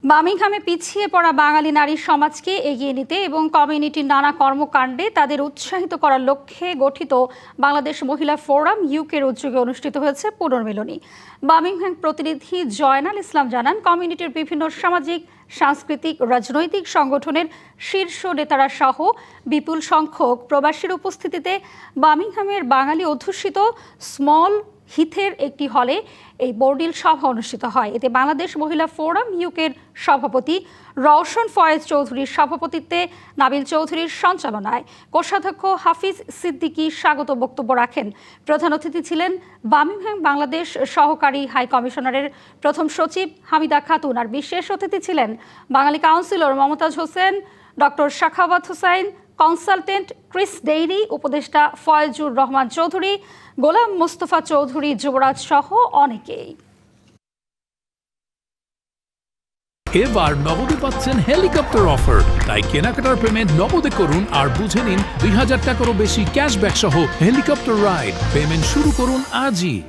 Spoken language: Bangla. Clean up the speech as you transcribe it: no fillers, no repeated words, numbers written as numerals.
বার্মিংহামে পিছিয়ে পড়া বাঙালি নারী সমাজকে এগিয়ে নিতে এবং কমিউনিটির নানা কর্মকাণ্ডে তাদের উৎসাহিত করার লক্ষ্যে গঠিত বাংলাদেশ মহিলা ফোরাম ইউকের উদ্যোগে অনুষ্ঠিত হয়েছে পুনর্মিলনী। বার্মিংহাম প্রতিনিধি জয়নাল ইসলাম জানান, কমিউনিটির বিভিন্ন সামাজিক, সাংস্কৃতিক, রাজনৈতিক সংগঠনের শীর্ষ নেতারা সহ বিপুল সংখ্যক প্রবাসীর উপস্থিতিতে বার্মিংহামের বাঙালি অধ্যুষিত স্মল হিথের একটি হলে এই বর্ণিল সভা অনুষ্ঠিত হয়। এতে বাংলাদেশ মহিলা ফোরাম ইউকের সভাপতি রওশন ফয়েজ চৌধুরীর সভাপতিত্বে, নাবিল চৌধুরীর সঞ্চালনায় কোষাধ্যক্ষ হাফিজ সিদ্দিকী স্বাগত বক্তব্য রাখেন। প্রধান অতিথি ছিলেন বার্মিংহাম বাংলাদেশ সহকারী হাই কমিশনারের প্রথম সচিব হামিদা খাতুন। আর বিশেষ অতিথি ছিলেন Bengali councillor Momtaz Hossain, doctor Sakhawat Hossain, consultant Chris Dairy, উপদেষ্টা ফয়েজুর রহমান চৌধুরী, গোলাম মোস্তফা চৌধুরী, যুবরাজ সহ অনেকেই। এবার নগদে পাচ্ছেন হেলিকপ্টার অফার, তাই কেনাকাটার পেমেন্ট নগদে করুন আর বুঝে নিন ২০০০ টাকারও বেশি ক্যাশব্যাক সহ হেলিকপ্টার রাইড। পেমেন্ট শুরু করুন আজই।